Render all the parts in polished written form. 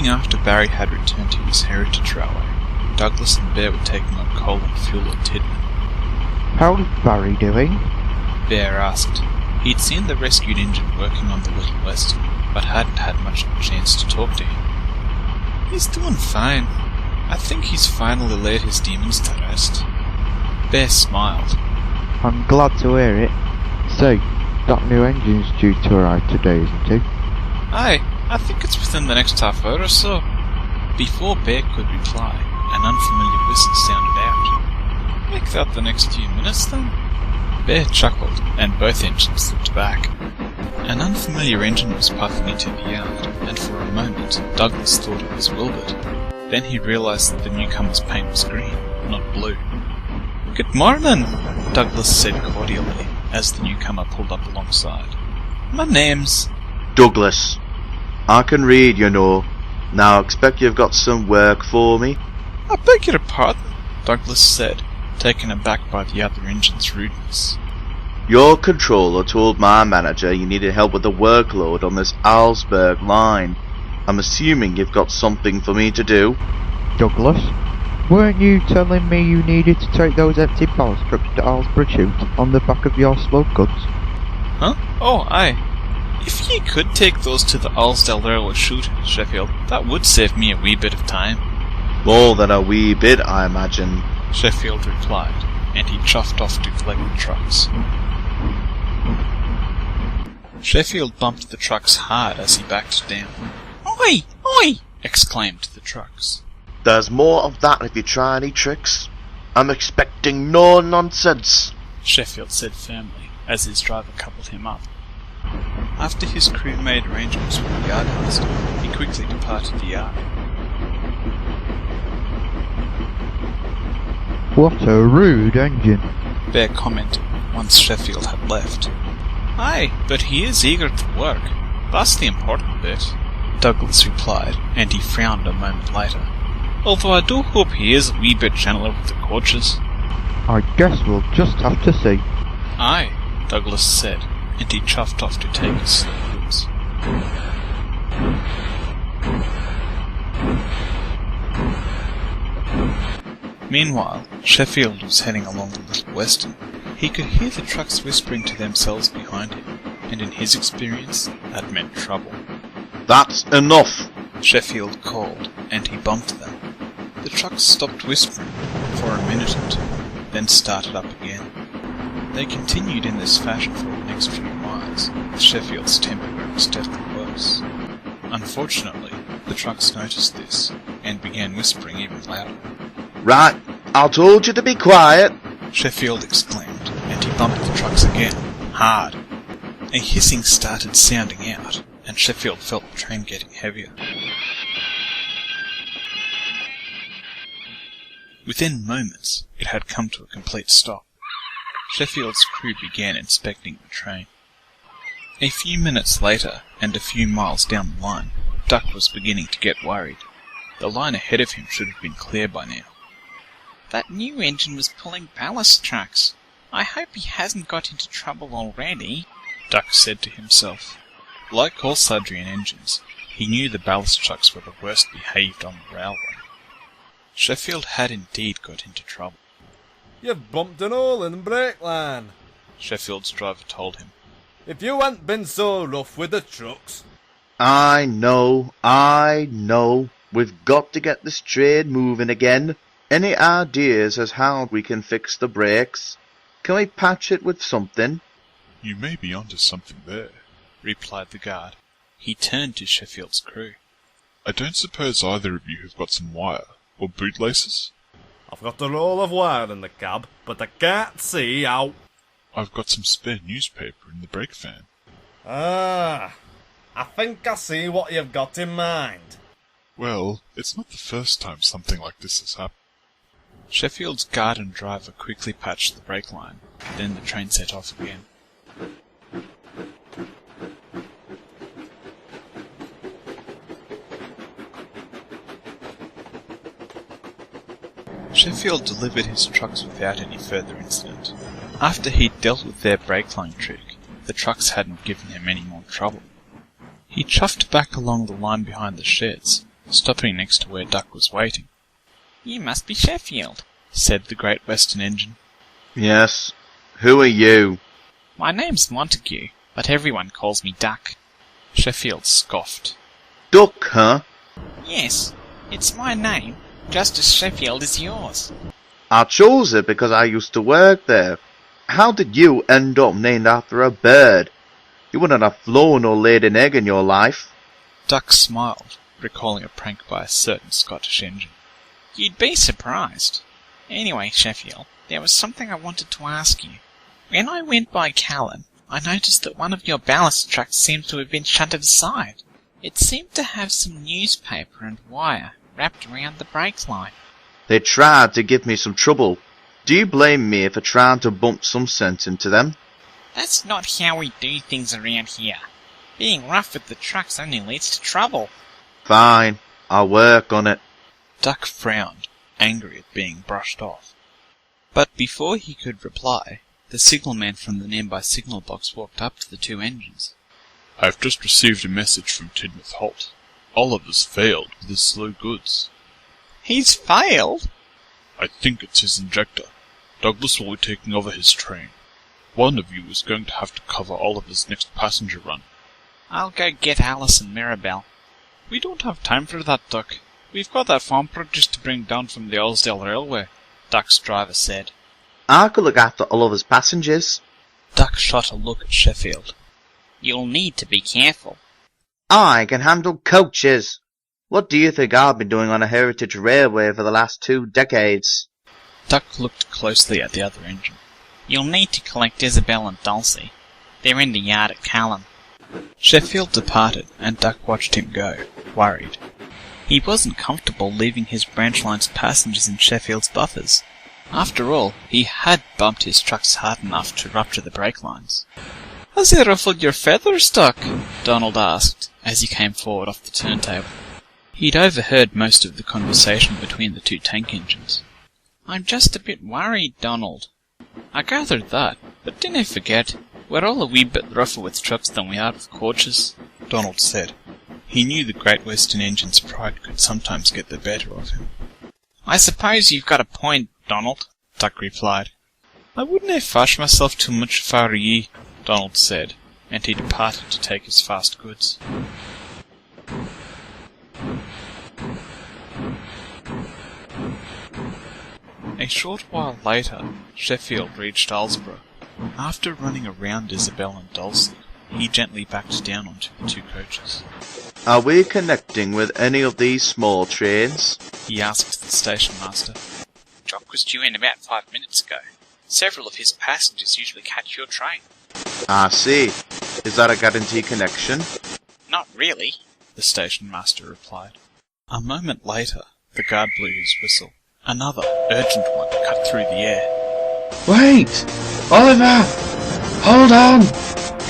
morning after Barry had returned to his heritage railway, Douglas and Bear were taking on coal and fuel at Tidman. How's Barry doing? Bear asked. He'd seen the rescued engine working on the Wildnorwester, but hadn't had much of a chance to talk to him. He's doing fine. I think he's finally laid his demons to rest. Bear smiled. I'm glad to hear it. Say, that new engine's due to arrive today, isn't it? Aye, I think it's within the next half hour or so. Before Bear could reply, an unfamiliar whistle sounded out. Make that the next few minutes then? Bear chuckled, and both engines looked back. An unfamiliar engine was puffing into the yard, and for a moment Douglas thought it was Wilbert. Then he realised that the newcomer's paint was green, not blue. "Good morning," Douglas said cordially, as the newcomer pulled up alongside. "My name's..." "Douglas. I can read, you know. Now I expect you've got some work for me." "I beg your pardon," Douglas said, taken aback by the other engine's rudeness. "Your controller told my manager you needed help with the workload on this Alsberg line. I'm assuming you've got something for me to do." Douglas, weren't you telling me you needed to take those empty ballast trucks to Alsborough Chute on the back of your slow goods? Huh? Oh, aye. If ye could take those to the Alsdale Railway Chute, Sheffield, that would save me a wee bit of time. "More than a wee bit, I imagine," Sheffield replied, and he chuffed off to collect the trucks. Sheffield bumped the trucks hard as he backed down. "Oi! Oi!" exclaimed the trucks. "There's more of that if you try any tricks. I'm expecting no nonsense," Sheffield said firmly, as his driver coupled him up. After his crew made arrangements with the yardmaster, he quickly departed the yard. What a rude engine, Bear commented once Sheffield had left. "Aye, but he is eager to work. That's the important bit," Douglas replied, and he frowned a moment later. "Although I do hope he is a wee bit gentler with the coaches." I guess we'll just have to see. "Aye," Douglas said, and he chuffed off to take his slow goods. Meanwhile, Sheffield was heading along the Little Western. He could hear the trucks whispering to themselves behind him, and in his experience, that meant trouble. "That's enough," Sheffield called, and he bumped them. The trucks stopped whispering for a minute or two, then started up again. They continued in this fashion for the next few miles, with Sheffield's temper growing steadily worse. Unfortunately, the trucks noticed this, and began whispering even louder. "Right, I told you to be quiet." Sheffield exclaimed, and he bumped the trucks again, hard. A hissing started sounding out, and Sheffield felt the train getting heavier. Within moments, it had come to a complete stop. Sheffield's crew began inspecting the train. A few minutes later, and a few miles down the line, Duck was beginning to get worried. The line ahead of him should have been clear by now. "That new engine was pulling ballast trucks. I hope he hasn't got into trouble already," Duck said to himself. Like all Sudrian engines, he knew the ballast trucks were the worst behaved on the railway. Sheffield had indeed got into trouble. "You've bumped an hole in the brake line," Sheffield's driver told him. "If you hadn't been so rough with the trucks..." I know. We've got to get this train moving again. Any ideas as how we can fix the brakes? Can we patch it with something?" "You may be onto something there," replied the guard. He turned to Sheffield's crew. "I don't suppose either of you have got some wire, or bootlaces?" "I've got a roll of wire in the cab, but I can't see how..." "I've got some spare newspaper in the brake fan." "Ah, I think I see what you've got in mind." "Well, it's not the first time something like this has happened." Sheffield's guard and driver quickly patched the brake line, then the train set off again. Sheffield delivered his trucks without any further incident. After he'd dealt with their brake line trick, the trucks hadn't given him any more trouble. He chuffed back along the line behind the sheds, stopping next to where Duck was waiting. "You must be Sheffield," said the Great Western Engine. Yes. Who are you? "My name's Montague, but everyone calls me Duck." Sheffield scoffed. Duck, huh? "Yes, it's my name, just as Sheffield is yours." I chose it because I used to work there. How did you end up named after a bird? You wouldn't have flown or laid an egg in your life. Duck smiled, recalling a prank by a certain Scottish engine. "You'd be surprised. Anyway, Sheffield, there was something I wanted to ask you. When I went by Callan, I noticed that one of your ballast trucks seemed to have been shunted aside. It seemed to have some newspaper and wire wrapped around the brake line." They tried to give me some trouble. Do you blame me for trying to bump some sense into them? "That's not how we do things around here. Being rough with the trucks only leads to trouble." Fine, I'll work on it. Duck frowned, angry at being brushed off. But before he could reply, the signalman from the nearby signal box walked up to the two engines. "I've just received a message from Tidmouth Holt. Oliver's failed with his slow goods." "He's failed?" "I think it's his injector. Douglas will be taking over his train. One of you is going to have to cover Oliver's next passenger run." "I'll go get Alice and Mirabelle." "We don't have time for that, Duck. We've got that farm produce to bring down from the Olsdale Railway," Duck's driver said. I could look after Oliver's passengers. Duck shot a look at Sheffield. "You'll need to be careful." I can handle coaches. What do you think I've been doing on a heritage railway for the last 2 decades? Duck looked closely at the other engine. "You'll need to collect Isabel and Dulcie. They're in the yard at Callan." Sheffield departed, and Duck watched him go, worried. He wasn't comfortable leaving his branch line's passengers in Sheffield's buffers. After all, he had bumped his trucks hard enough to rupture the brake lines. "Has he ruffled your feathers, Duck?" Donald asked, as he came forward off the turntable. He'd overheard most of the conversation between the two tank engines. "I'm just a bit worried, Donald." "I gathered that, but dinna forget, we're all a wee bit rougher with trucks than we are with coaches," Donald said. He knew the Great Western Engine's pride could sometimes get the better of him. "I suppose you've got a point, Donald," Duck replied. "I wouldn't fash myself too much if I were ye," Donald said, and he departed to take his fast goods. A short while later, Sheffield reached Alsborough. After running around Isabel and Dulcie, he gently backed down onto the two coaches. Are we connecting with any of these small trains? He asked the station master. "Jock was due in about 5 minutes ago. Several of his passengers usually catch your train." I see. Is that a guaranteed connection? "Not really," the station master replied. A moment later, the guard blew his whistle. Another, urgent one cut through the air. "Wait! Oliver! Hold on!"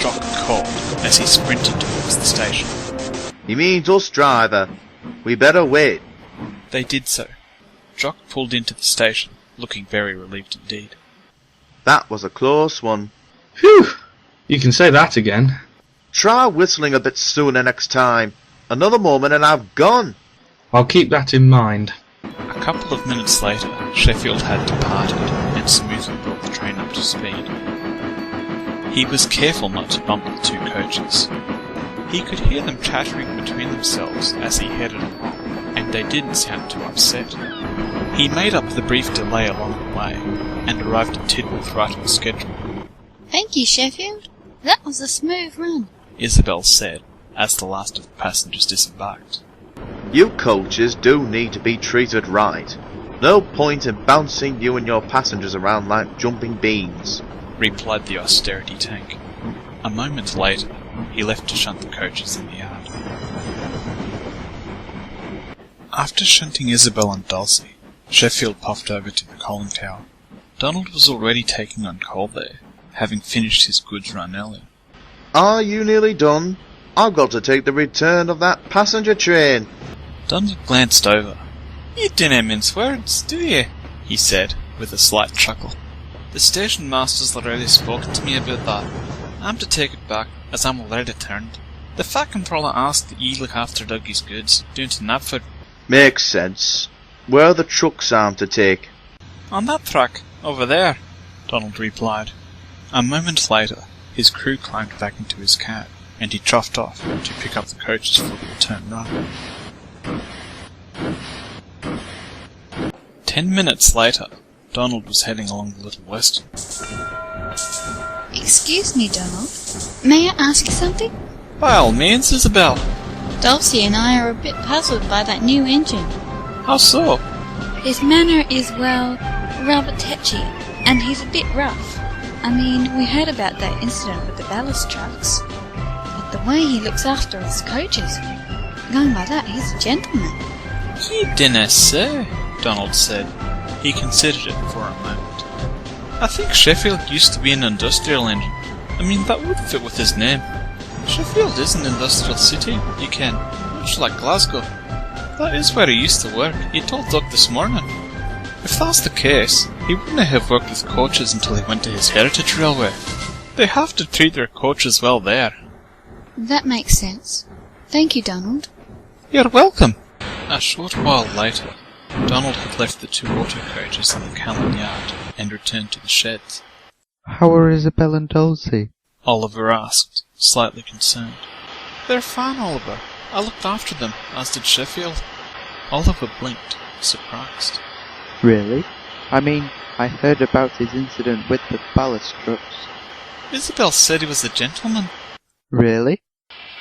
Jock called as he sprinted towards the station. He means us, driver. We better wait. They did so. Jock pulled into the station, looking very relieved indeed. That was a close one. Phew! You can say that again. Try whistling a bit sooner next time. Another moment and I've gone. I'll keep that in mind. A couple of minutes later, Sheffield had departed and smoothly brought the train up to speed. He was careful not to bump the two coaches. He could hear them chattering between themselves as he headed along, and they didn't sound too upset. He made up the brief delay along the way, and arrived at Tidmouth right on schedule. "Thank you, Sheffield. That was a smooth run," Isabel said, as the last of the passengers disembarked. You coaches do need to be treated right. No point in bouncing you and your passengers around like jumping beans, replied the austerity tank. A moment later, he left to shunt the coaches in the yard. After shunting Isabel and Dulcie, Sheffield puffed over to the coaling tower. Donald was already taking on coal there, having finished his goods run earlier. Are you nearly done? I've got to take the return of that passenger train. Donald glanced over. "You dinna mince words, do ye?" he said, with a slight chuckle. "The station master's already spoken to me about that. I'm to take it back, as I'm already turned. The Fat Controller asked that ye look after Dougie's goods, down to Knapford, Makes sense. Where are the trucks I'm to take? On that truck, over there, Donald replied. A moment later, his crew climbed back into his cab, and he troughed off to pick up the coaches for the return run. 10 minutes later, Donald was heading along the Little Western. Excuse me, Donald. May I ask you something? By all means, Isabel. Dulcie and I are a bit puzzled by that new engine. How so? His manner is, well, rather tetchy, and he's a bit rough. I mean, we heard about that incident with the ballast trucks. But the way he looks after his coaches, going by that, he's a gentleman. He dinna say, Donald said. He considered it for a moment. I think Sheffield used to be an industrial engine. I mean, that would fit with his name. Sheffield is an industrial city, you can, much like Glasgow. That is where he used to work, he told Doug this morning. If that's the case, he wouldn't have worked with coaches until he went to his heritage railway. They have to treat their coaches well there. That makes sense. Thank you, Donald. You're welcome. A short while later, Donald had left the 2 auto coaches in the Callan yard and returned to the sheds. How are Isabel and Dulcie? Oliver asked, slightly concerned. They're fine, Oliver. I looked after them, as did Sheffield. Oliver blinked, surprised. Really? I mean, I heard about his incident with the ballast trucks. Isabel said he was a gentleman. Really?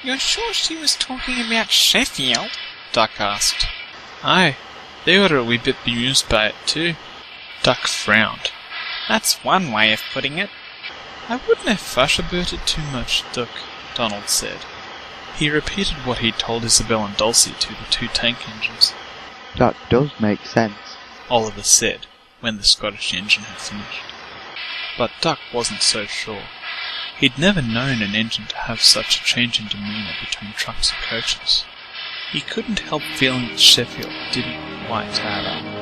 You're sure she was talking about Sheffield? Duck asked. Aye, they were a wee bit bemused by it too. Duck frowned. That's one way of putting it. I wouldn't have fuss about it too much, Duck, Donald said. He repeated what he'd told Isabel and Dulcie to the 2 tank engines. That does make sense, Oliver said, when the Scottish engine had finished. But Duck wasn't so sure. He'd never known an engine to have such a change in demeanour between trucks and coaches. He couldn't help feeling that Sheffield didn't quite add up.